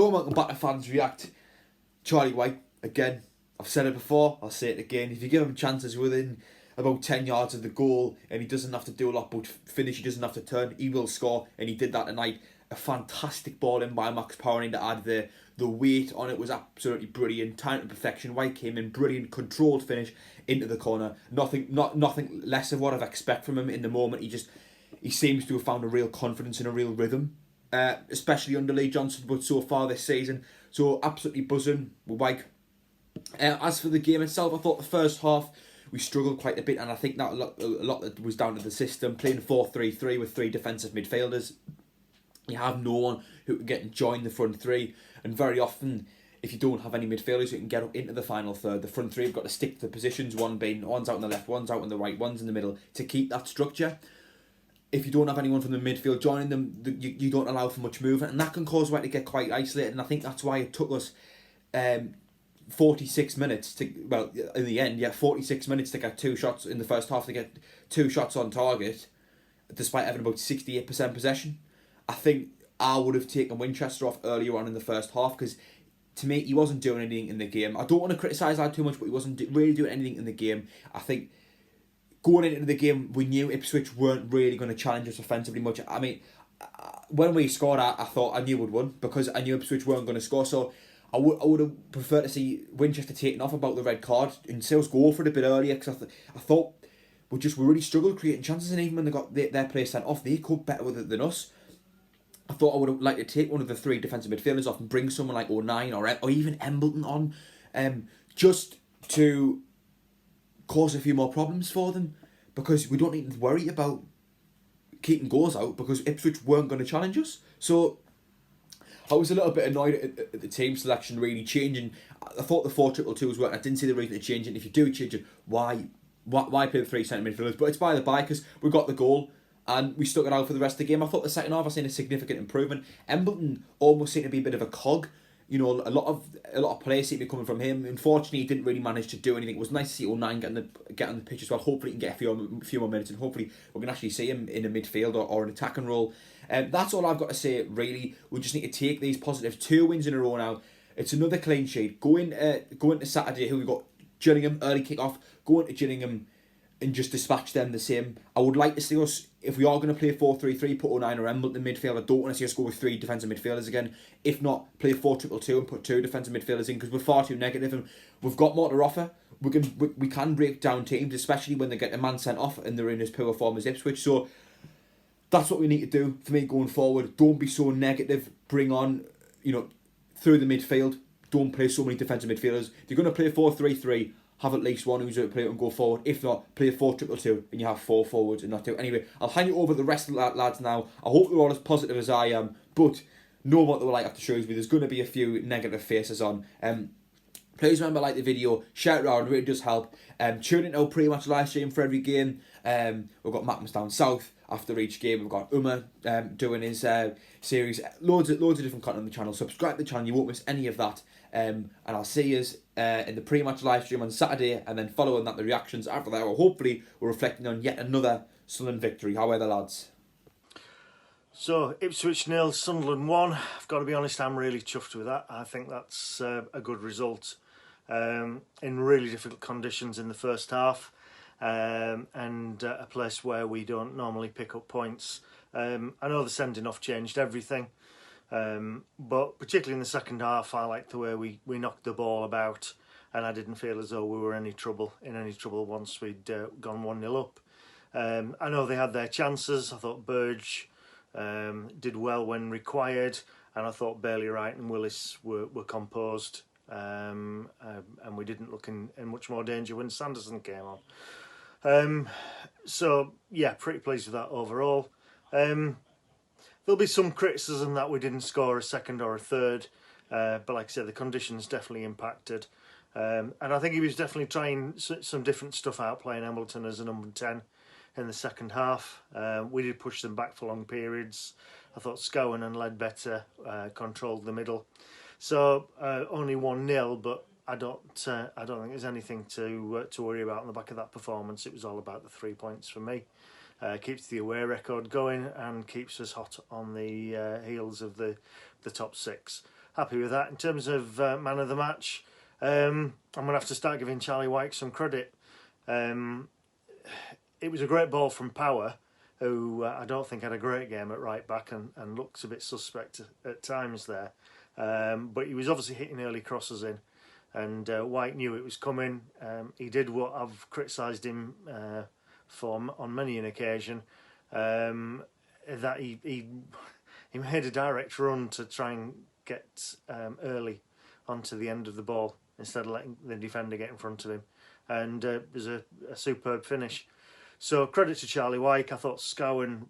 Before Welcome Back to fans react, Charlie White, again, I've said it before, I'll say it again. If you give him chances within about 10 yards of the goal and he doesn't have to do a lot but finish, he doesn't have to turn, he will score, and he did that tonight. A fantastic ball in by Max Powerning to add the weight on it was absolutely brilliant. Time to perfection. White came in, brilliant, controlled finish into the corner. Nothing less of what I've expect from him in the moment. He seems to have found a real confidence and a real rhythm, especially under Lee Johnson, but so far this season. So absolutely buzzing with White. As for the game itself, I thought the first half we struggled quite a bit, and I think that a lot was down to the system, playing 4-3-3 with 3 defensive midfielders. You have no one who can get and join the front three, and very often, if you don't have any midfielders who can get up into the final third, the front three have got to stick to the positions, one's out on the left, one's out on the right, one's in the middle, to keep that structure. If you don't have anyone from the midfield joining them, you don't allow for much movement, and that can cause White to get quite isolated, and I think that's why it took us 46 minutes to, well, in the end, 46 minutes to get 2 shots in the first half, to get 2 shots on target, despite having about 68% possession. I think I would have taken Winchester off earlier on in the first half, because to me, he wasn't doing anything in the game. I don't want to criticise that too much, but he wasn't really doing anything in the game. I think going into the game, we knew Ipswich weren't really going to challenge us offensively much. I mean, when we scored, I thought I knew we'd won, because I knew Ipswich weren't going to score. So I would have preferred to see Winchester taken off about the red card and see us go for it a bit earlier, because I thought we really struggled creating chances, and even when they got their players sent off, they coped better with it than us. I thought I would have liked to take one of the 3 defensive midfielders off and bring someone like O'Nien or even Embleton on, just to cause a few more problems for them, because we don't need to worry about keeping goals out, because Ipswich weren't going to challenge us. So I was a little bit annoyed at the team selection really changing. I thought the 4-2-2 was working. I didn't see the reason to change it. If you do change it, why play with 3 centre midfielders? But it's by the by, because we got the goal and we stuck it out for the rest of the game. I thought the second half I seen a significant improvement. Embleton almost seemed to be a bit of a cog. You know, a lot of players seem to be coming from him. Unfortunately, he didn't really manage to do anything. It was nice to see O'Nien get on the pitch as well. Hopefully, he can get a few more minutes, and hopefully we can actually see him in a midfield or an attacking role. That's all I've got to say, really. We just need to take these positive 2 wins in a row now. It's another clean sheet. Go into Saturday, who we got Gillingham, early kick-off. Go into Gillingham and just dispatch them the same. I would like to see us, if we are going to play 4-3-3, put O'Nien or Embleton in midfield. I don't want to see us go with 3 defensive midfielders again. If not, play 4-2-2 and put 2 defensive midfielders in, because we're far too negative and we've got more to offer. We can break down teams, especially when they get a man sent off and they're in as poor form as Ipswich. So that's what we need to do for me going forward. Don't be so negative. Bring on, through the midfield. Don't play so many defensive midfielders. If you're going to play 4-3-3, have at least one who's out to play it and go forward. If not, play 4-2-2 and you have 4 forwards and not 2. Anyway, I'll hand you over the rest of the lads now. I hope they're all as positive as I am, but know what they were like after Shrewsbury. There's going to be a few negative faces on. Please remember, like the video, share it around, it really does help. Tune into our pre-match live stream for every game. We've got Mackmas down south after each game. We've got Uma doing his series. Loads of different content on the channel. Subscribe to the channel, you won't miss any of that. And I'll see you in the pre-match live stream on Saturday, and then following that, the reactions after that. Well, hopefully, we're reflecting on yet another Sunderland victory. How are the lads? So, Ipswich 0, Sunderland 1. I've got to be honest, I'm really chuffed with that. I think that's a good result in really difficult conditions in the first half, and a place where we don't normally pick up points. I know the sending off changed everything, but particularly in the second half, I liked the way we knocked the ball about, and I didn't feel as though we were in any trouble once we'd gone 1-0 up. I know they had their chances. I thought Burge did well when required, and I thought Bailey Wright and Willis were composed, and we didn't look in much more danger when Sanderson came on. So yeah, pretty pleased with that overall. There'll be some criticism that we didn't score a second or a third, but like I said, the conditions definitely impacted, and I think he was definitely trying some different stuff out, playing Embleton as a number 10 in the second half. We did push them back for long periods. I thought Scowen and Ledbetter controlled the middle. So only 1-0, but I don't think there's anything to worry about on the back of that performance. It was all about the 3 points for me. Keeps the away record going and keeps us hot on the heels of the top 6. happy with that. In terms of man of the match, I'm going to have to start giving Charlie Wyke some credit. It was a great ball from Power, who I don't think had a great game at right back and looks a bit suspect at times there. But he was obviously hitting early crosses in, and White knew it was coming. He did what I've criticised him for on many an occasion, that he made a direct run to try and get early onto the end of the ball instead of letting the defender get in front of him, and it was a superb finish. So credit to Charlie Wyke. I thought Scowen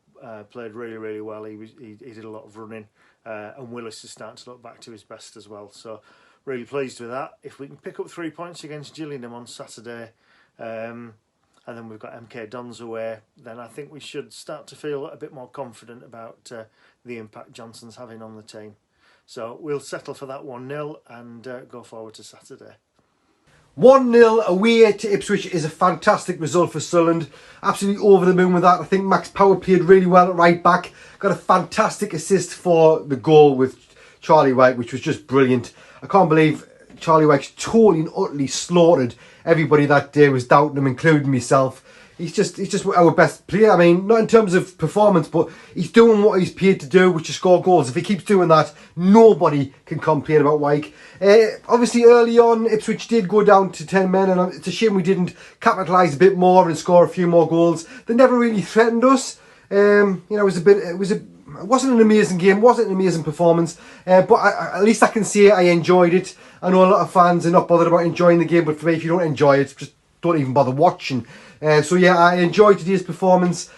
played really, really well. He did a lot of running, and Willis is starting to look back to his best as well. So really pleased with that. If we can pick up 3 points against Gillingham on Saturday, and then we've got MK Dons away, then I think we should start to feel a bit more confident about the impact Johnson's having on the team. So we'll settle for that 1-0 and go forward to Saturday. 1-0 away to Ipswich is a fantastic result for Sunderland. Absolutely over the moon with that. I think Max Power played really well at right back. Got a fantastic assist for the goal with Charlie Wyke, which was just brilliant. I can't believe Charlie Wyke's totally and utterly slaughtered everybody that day, was doubting him, including myself. He's just our best player. I mean, not in terms of performance, but he's doing what he's paid to do, which is score goals. If he keeps doing that, nobody can complain about Wyke. Obviously, early on, Ipswich did go down to 10 men, and it's a shame we didn't capitalise a bit more and score a few more goals. They never really threatened us. It wasn't an amazing game, wasn't an amazing performance, but at least I can say I enjoyed it. I know a lot of fans are not bothered about enjoying the game, but for me, if you don't enjoy it, just don't even bother watching. So yeah, I enjoyed today's performance.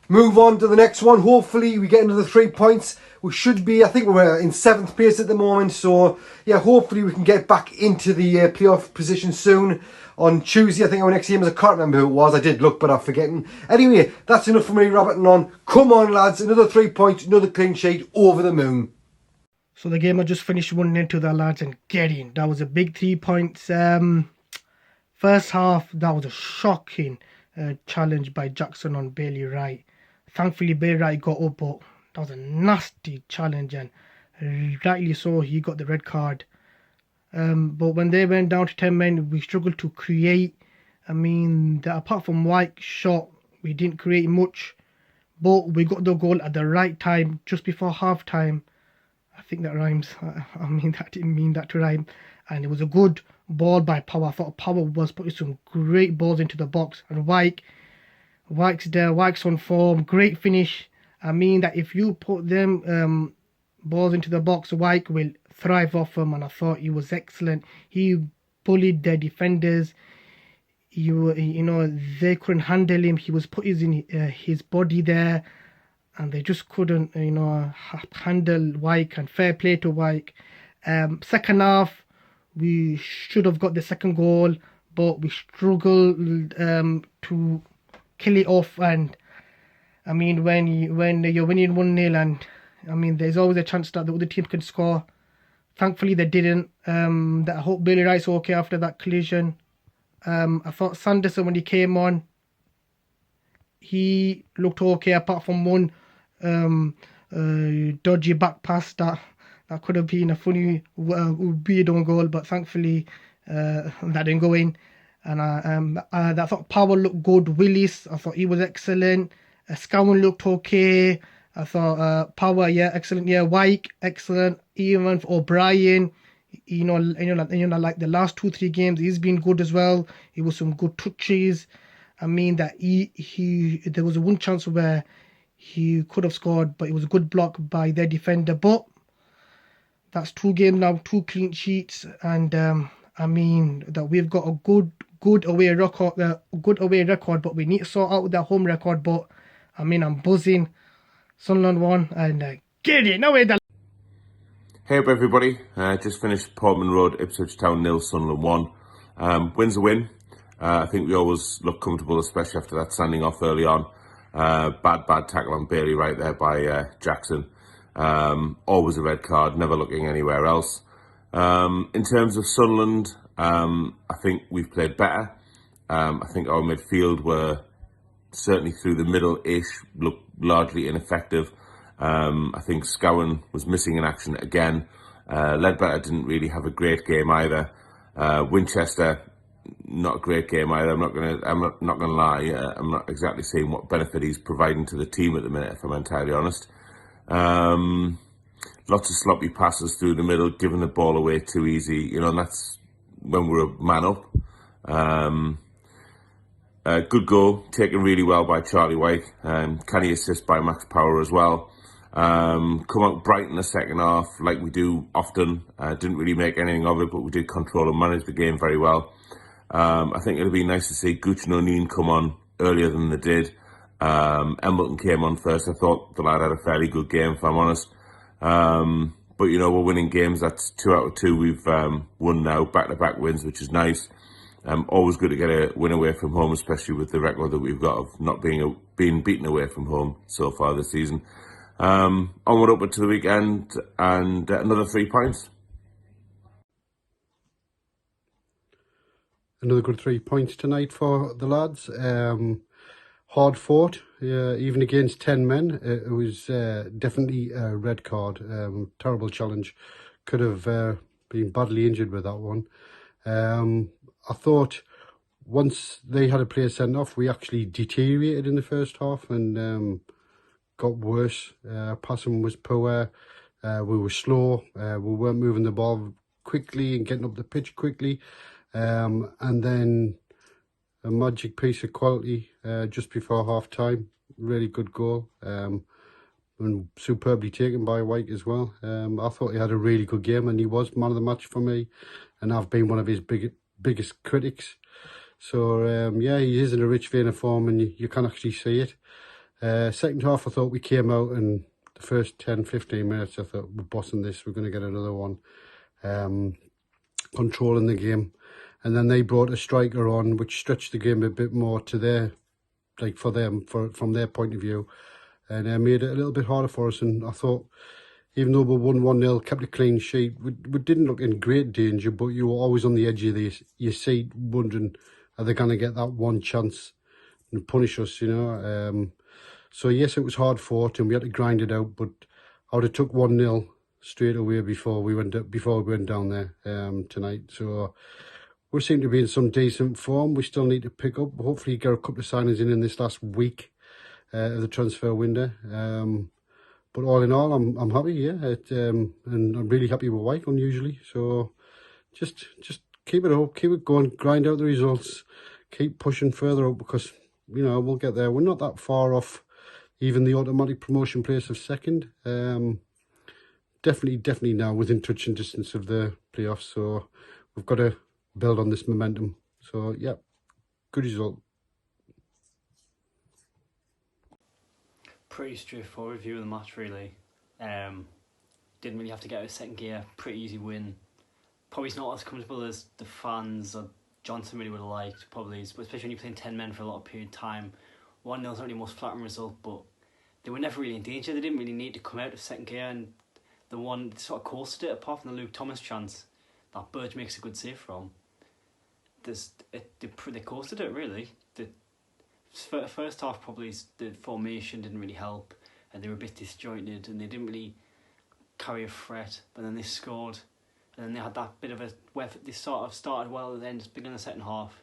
Move on to the next one. Hopefully we get another 3 points. We should be, I think we're in 7th place at the moment. So yeah, hopefully we can get back into the playoff position soon. On Tuesday, I think our next game is, I can't remember who it was. I did look, but I'm forgetting. Anyway, that's enough for me rabbiting on. Come on, lads. Another 3 points, another clean sheet, over the moon. So the game I just finished 1-0 to the lads and get in. That was a big 3 points. First half, that was a shocking challenge by Jackson on Bailey Wright. Thankfully, Bailey Wright got up, but that was a nasty challenge, and rightly so, he got the red card. But when they went down to 10 men, we struggled to create. I mean, apart from White's shot, we didn't create much, but we got the goal at the right time, just before half time. I think that rhymes. I mean, that didn't mean that to rhyme. And it was a good ball by Power. I thought Power was putting some great balls into the box. And Wyke's there. Wyke's on form. Great finish. I mean that if you put them balls into the box, Wyke will thrive off them. And I thought he was excellent. He bullied their defenders. They couldn't handle him. He was putting his body there, and they just couldn't, handle Wyke. And fair play to Wyke. Second half, we should have got the second goal, but we struggled to kill it off. And I mean, when you're winning 1-0, and I mean, there's always a chance that the other team can score. Thankfully, they didn't. I hope Bailey Wright's okay after that collision. I thought Sanderson, when he came on, he looked okay, apart from one dodgy back pass that could have been a funny, weird own goal, but thankfully that didn't go in. And I thought Power looked good. Willis, I thought he was excellent. Scowen looked okay. I thought Power, yeah, excellent. Yeah, Wyke, excellent. Even for O'Brien, like the last 2-3 games, he's been good as well. It was some good touches. I mean that there was one chance where he could have scored, but it was a good block by their defender. But that's 2 games now, 2 clean sheets, and I mean that we've got a good away record, but we need to sort out that home record. But I mean, I'm buzzing. Sunderland won, and get it, no way. Hey up everybody, just finished Portman Road, Ipswich Town 0, Sunderland 1. Win's a win. I think we always look comfortable, especially after that standing off early on. Bad tackle on Bailey right there by Jackson. Always a red card, never looking anywhere else. In terms of Sunderland, I think we've played better. I think our midfield were certainly through the middle-ish, looked largely ineffective. I think Scowen was missing in action again. Ledbetter didn't really have a great game either. Winchester, not a great game either. I'm not gonna lie. I'm not exactly seeing what benefit he's providing to the team at the minute, if I'm entirely honest. Lots of sloppy passes through the middle, giving the ball away too easy. You know, and that's when we're a man up. Good goal, taken really well by Charlie White. Canny assist by Max Power as well. Come out bright in the second half, like we do often. Didn't really make anything of it, but we did control and manage the game very well. I think it'll be nice to see Gooch and O'Neill come on earlier than they did. Embleton came on first. I thought the lad had a fairly good game, if I'm honest. But you know, we're winning games. That's 2 out of 2 we've won now, back-to-back wins, which is nice. Always good to get a win away from home, especially with the record that we've got of not being beaten away from home so far this season. Onward upward to the weekend and another 3 points. Another good 3 points tonight for the lads. Hard fought, even against 10 men. It was definitely a red card. Terrible challenge. Could have been badly injured with that one. I thought once they had a player sent off, we actually deteriorated in the first half and got worse. Passing was poor. We were slow. We weren't moving the ball quickly and getting up the pitch quickly. And then a magic piece of quality just before half time. Really good goal. And superbly taken by White as well. I thought he had a really good game and he was man of the match for me. And I've been one of his biggest critics. So, yeah, he is in a rich vein of form and you can actually see it. Second half, I thought we came out and the first 10-15 minutes, I thought we're bossing this. We're going to get another one. Controlling the game. And then they brought a striker on, which stretched the game a bit more to their, like for them, from their point of view. And made it a little bit harder for us. And I thought, even though we won 1-0, kept a clean sheet, we didn't look in great danger, but you were always on the edge of your seat, wondering, are they going to get that one chance and punish us, you know? So yes, it was hard fought and we had to grind it out, but I would have took 1-0 straight away before we went down there tonight. So we seem to be in some decent form. We still need to pick up. Hopefully get a couple of signings in this last week of the transfer window. But all in all, I'm happy, yeah. And I'm really happy with White, unusually. So just keep it up, keep it going, grind out the results, keep pushing further up because, you know, we'll get there. We're not that far off even the automatic promotion place of second. Definitely now within touching distance of the playoffs. So we've got to build on this momentum. So, yeah, good result. Pretty straightforward view of the match, really. Didn't really have to get out of second gear. Pretty easy win. Probably not as comfortable as the fans or Johnson really would have liked, probably, especially when you're playing 10 men for a lot of period of time. 1-0 is not really the most flattering result, but they were never really in danger. They didn't really need to come out of second gear, and the one they sort of coasted it, apart from the Luke Thomas chance that Burge makes a good save from. They coasted it, really. The first half, probably the formation didn't really help, and they were a bit disjointed, and they didn't really carry a threat. But then they scored, and then they had that bit of a where they sort of started well at the end, beginning of the second half,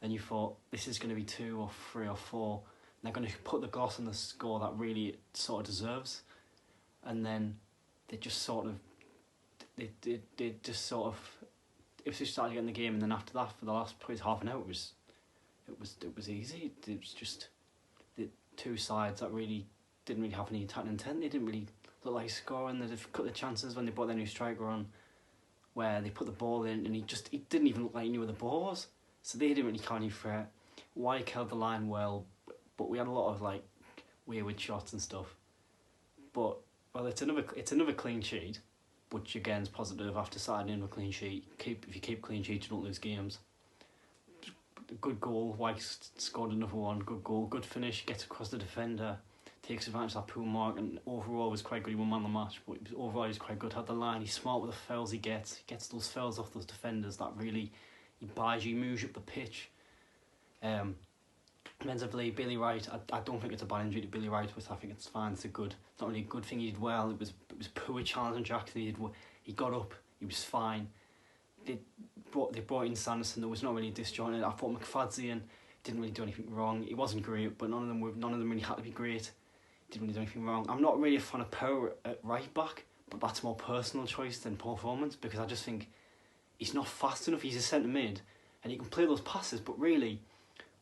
and you thought this is going to be 2 or 3 or 4. And they're going to put the gloss on the score that really it sort of deserves, and then they just sort of Ipswich started getting the game, and then after that, for the last probably half an hour, it was easy. It was just the two sides that really didn't really have any attacking intent. They didn't really look like scoring. There's a couple of chances when they brought their new striker on, where they put the ball in, and he didn't even look like he knew where the ball was. So they didn't really carry any threat. Wyke held the line well, but we had a lot of like wayward shots and stuff. But it's another clean sheet, which again is positive after starting in a clean sheet. If you keep clean sheets, you don't lose games. Good goal. White scored another one. Good goal. Good finish. Gets across the defender. Takes advantage of that pool mark, and overall was quite good. He won man of the match, but overall he was quite good. Had the line. He's smart with the fouls he gets. He gets those fouls off those defenders that really he buys you, moves you up the pitch. Defensively, Billy Wright. I don't think it's a bad injury to Billy Wright, but I think it's fine. It's not really a good thing. He did well. It was poor challenge on Jackson. He He got up, he was fine. They brought in Sanderson, there was not really disjointed. I thought McFadzean didn't really do anything wrong. He wasn't great, but none of them really had to be great. Didn't really do anything wrong. I'm not really a fan of Power at right back, but that's more personal choice than performance, because I just think he's not fast enough. He's a centre mid and he can play those passes, but really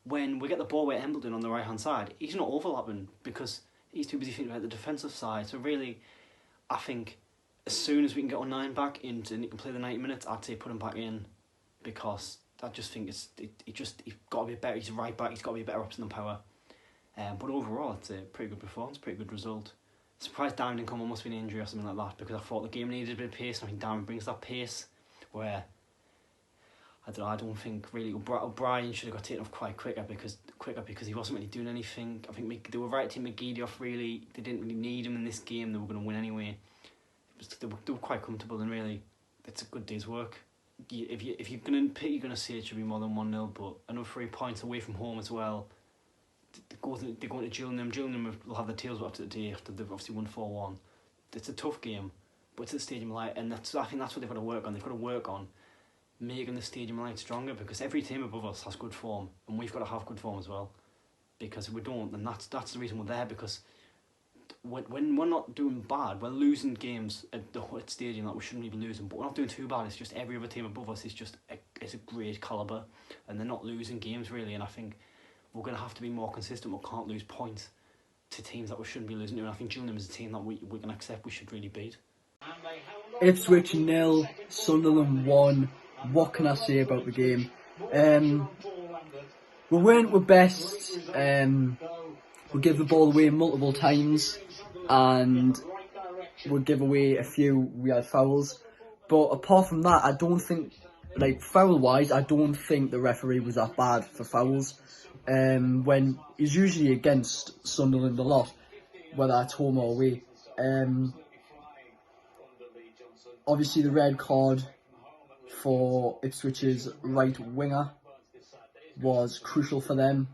when we get the ball with Embledon on the right hand side, he's not overlapping because he's too busy thinking about the defensive side. So really, I think as soon as we can get our 9 back in and he can play the 90 minutes, I'd say put him back in, because I just think he's got to be better. He's right back, he's got to be a better option than Power. But overall, it's a pretty good performance, pretty good result. Surprised Darren didn't come on, must have been an injury or something like that, because I thought the game needed a bit of pace, and I think Darren brings that pace where I don't think really O'Brien should have got taken off quite quicker because he wasn't really doing anything. I think they were right to take McGeady off, really. They didn't really need him in this game, they were going to win anyway. They were quite comfortable, and really, it's a good day's work. If you're going to pick, you're going to say it should be more than 1-0, but another 3 points away from home as well. They're going to Gillingham. Gillingham will have their tails after the day after they've obviously won 4-1. It's a tough game, but it's at Stadium Light, and I think that's what they've got to work on. They've got to work on making the Stadium Light stronger, because every team above us has good form, and we've got to have good form as well. Because if we don't, then that's the reason we're there. Because when we're not doing bad, we're losing games at the Stadium that we shouldn't be losing, but we're not doing too bad. It's just every other team above us is just a great calibre, and they're not losing games really. And I think we're going to have to be more consistent. We can't lose points to teams that we shouldn't be losing to, and I think Gillingham is a team that we can accept we should really beat. Ipswich 0, Sunderland 1. What can I say about the game? We weren't our best. We give the ball away multiple times, and we give away a few. We had fouls, but apart from that, I don't think, like foul wise, I don't think the referee was that bad for fouls. When he's usually against Sunderland a lot, whether it's home or away. Obviously, the red card for Ipswich's right winger was crucial for them.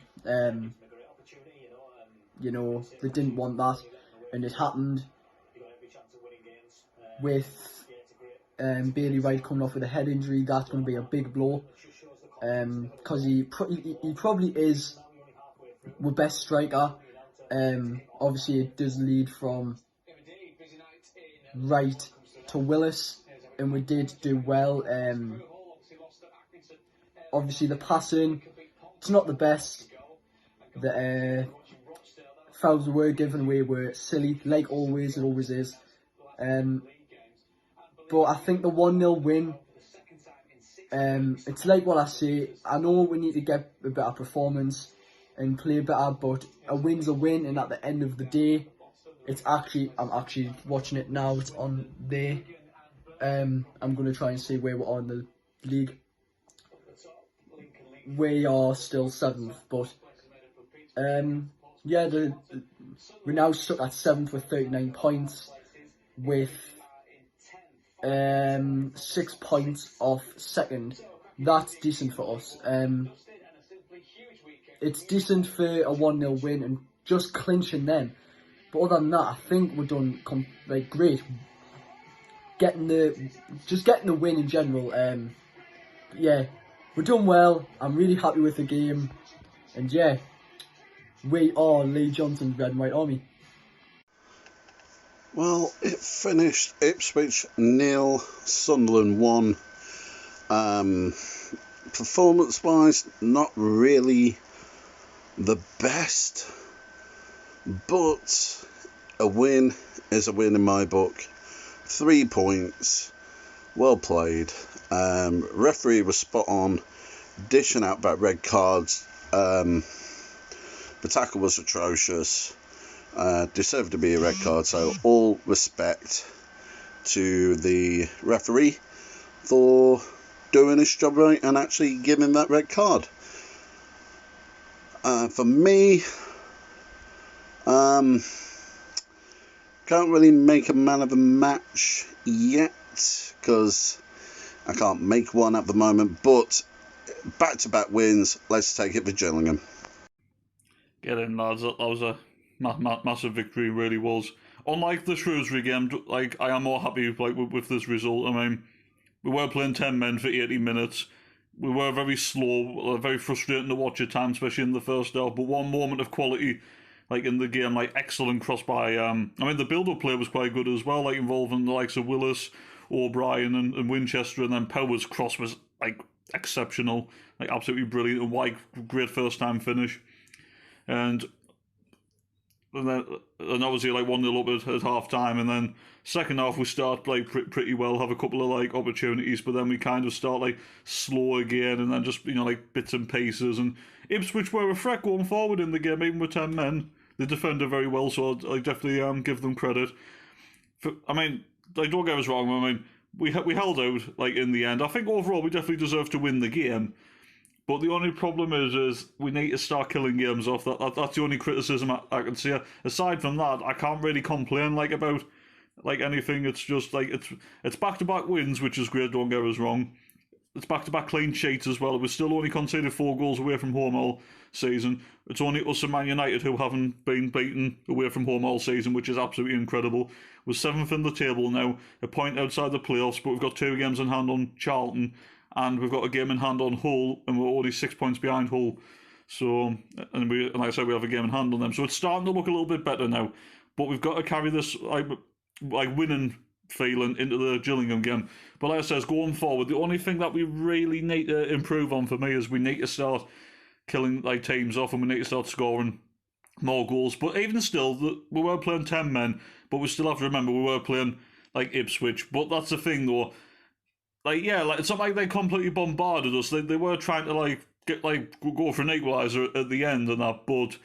You know, they didn't want that, and it happened with Bailey Wright coming off with a head injury. That's going to be a big blow, because he probably is the best striker. Obviously, it does lead from Wright to Willis, and we did do well. Obviously, the passing, it's not the best. The fouls were given away were silly, like always, it always is. But I think the 1-0 win, it's like what I say, I know we need to get a better performance and play better, but a win's a win, and at the end of the day, I'm actually watching it now, it's on there. I'm going to try and see where we are in the league. We are still 7th, but yeah, we're now stuck at 7th with 39 points, with 6 points off 2nd. That's decent for us. It's decent for a 1-0 win and just clinching them. But other than that, I think we're done great. Getting the win in general. Yeah, we're done well. I'm really happy with the game, and yeah, we are Lee Johnson's Red and White Army. Well, it finished Ipswich 0, Sunderland 1. Performance-wise, not really the best, but a win is a win in my book. 3 points, well played. Referee was spot on, dishing out about red cards. The tackle was atrocious. Deserved to be a red card, so all respect to the referee for doing his job right and actually giving that red card. For me, can't really make a man of the match yet because I can't make one at the moment, but back-to-back wins, let's take it for Gillingham. Get in, lads. That was a massive victory, really was. unlike the Shrewsbury game, like I am more happy like with this result. I mean, we were playing 10 men for 80 minutes. We were very slow, very frustrating to watch at times, especially in the first half. But one moment of quality, like in the game, like excellent cross by. I mean, the build-up play was quite good as well, like involving the likes of Willis, O'Brien, and Winchester, and then Power's cross was like exceptional, like absolutely brilliant. And White, great first-time finish, and obviously like 1-0 up at half time, and then second half we start like pretty well, have a couple of like opportunities, but then we kind of start like slow again, and then just like bits and pieces. And Ipswich were a threat going forward in the game, even with 10 men. They defended very well, so I definitely give them credit. I mean, like, don't get us wrong. I mean, we held out like in the end. I think overall we definitely deserve to win the game. But the only problem is we need to start killing games off. That's the only criticism I can see. Aside from that, I can't really complain like about like anything. It's just like it's back-to-back wins, which is great. Don't get us wrong. It's back-to-back clean sheets as well. We're still only conceded 4 goals away from home all season. It's only us and Man United who haven't been beaten away from home all season, which is absolutely incredible. We're 7th in the table now, a point outside the playoffs, but we've got 2 games in hand on Charlton, and we've got a game in hand on Hull, and we're only 6 points behind Hull. So, and like I said, we have a game in hand on them. So it's starting to look a little bit better now. But we've got to carry this like winning feeling into the Gillingham game. But like I said, going forward, the only thing that we really need to improve on for me is we need to start killing like teams off, and we need to start scoring more goals. But even still, we were playing 10 men, but we still have to remember we were playing like Ipswich. But that's the thing though. Like, yeah, like it's not like they completely bombarded us. They were trying to like get like go for an equaliser at the end and that, but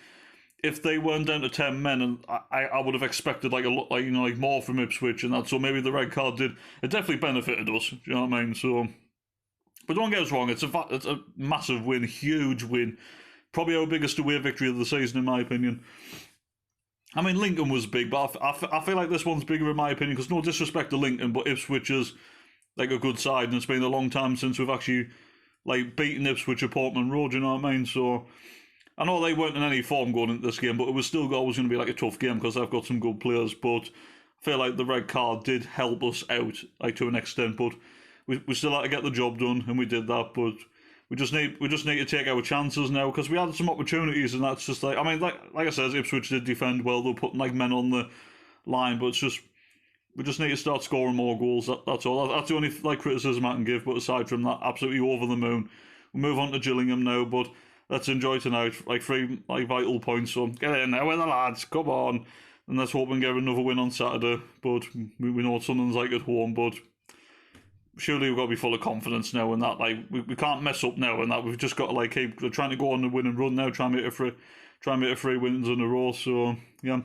if they weren't down to 10 men, and I would have expected like a lot, like like more from Ipswich and that. So maybe the red card it definitely benefited us. Do you know what I mean? So, but don't get us wrong, it's a massive win, huge win, probably our biggest away victory of the season in my opinion. I mean, Lincoln was big, but I feel like this one's bigger in my opinion, because no disrespect to Lincoln, but Ipswich is like a good side, and it's been a long time since we've actually like beaten Ipswich at Portman Road. You know what I mean? So I know they weren't in any form going into this game, but it was still always going to be like a tough game because they've got some good players. But I feel like the red card did help us out, like to an extent. But we still had to get the job done, and we did that. But we just need to take our chances now, because we had some opportunities, and that's just like, I mean, like I said, Ipswich did defend well. They were putting like men on the line, but it's just, we just need to start scoring more goals. That's all. That's the only like criticism I can give. But aside from that, absolutely over the moon. We move on to Gillingham now, but let's enjoy tonight. Like 3 like vital points. So get in there with the lads. Come on, and let's hope and get another win on Saturday. But we know what Sunderland's like at home. But surely we've got to be full of confidence now, and that like we can't mess up now, and that we've just got to like keep trying to go on the win and run now. Try and make it 3 wins in a row. So yeah.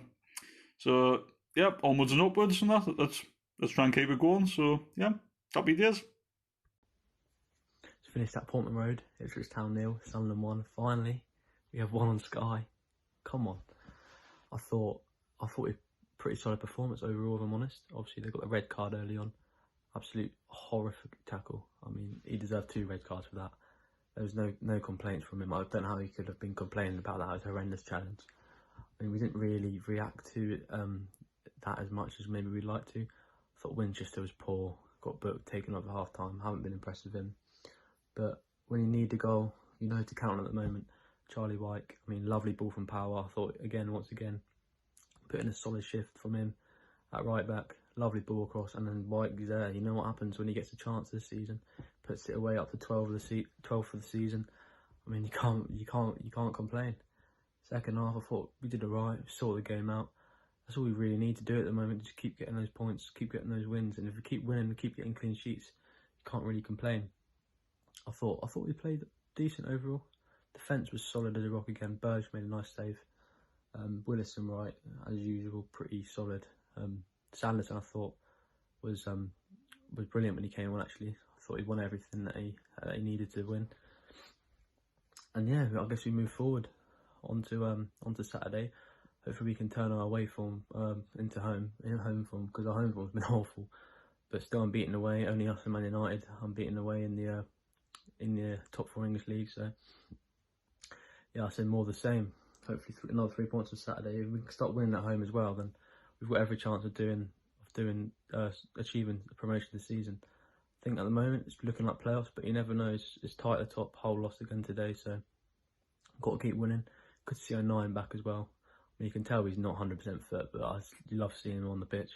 So. Yep, onwards and upwards, and let's try and keep it going. So yeah, happy days. Just finished at Portman Road, Ipswich Town 0, Sunderland 1. Finally, we have 1 on Sky. Come on, I thought it pretty solid performance overall, if I'm honest. Obviously, they got the red card early on. Absolute horrific tackle. I mean, he deserved 2 red cards for that. There was no complaints from him. I don't know how he could have been complaining about that. It was a horrendous challenge. I mean, we didn't really react to it, that as much as maybe we'd like to. I thought Winchester was poor, got booked, taken over half time. Haven't been impressed with him. But when you need the goal, you know to count on at the moment. Charlie White, I mean, lovely ball from Power. I thought once again, put in a solid shift from him at right back. Lovely ball across, and then White is there. You know what happens when he gets a chance this season? Puts it away up to 12 for the season. I mean, you can't complain. Second half, I thought we did alright. Saw the game out. That's all we really need to do at the moment. Just keep getting those points, keep getting those wins, and if we keep winning, we keep getting clean sheets. You can't really complain. I thought we played decent overall. Defence was solid as a rock again. Burge made a nice save. Willis and Wright, as usual, pretty solid. Sanderson, I thought, was brilliant when he came on. Actually, I thought he won everything that he needed to win. And yeah, I guess we move forward onto Saturday. Hopefully we can turn our away form into home form, because our home form's been awful. But still unbeaten away. Only us and Man United unbeaten away in the top 4 English leagues. So yeah, I say more of the same. Hopefully another 3 points on Saturday. If we can start winning at home as well, then we've got every chance of achieving the promotion this season. I think at the moment it's looking like playoffs, but you never know. It's tight at the top. Hull lost again today, so I've got to keep winning. Good to see O'Nien back as well. I mean, you can tell he's not 100% fit, but I love seeing him on the pitch.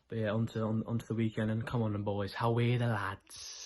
But yeah, on to the weekend, and come on then, boys. How are the lads?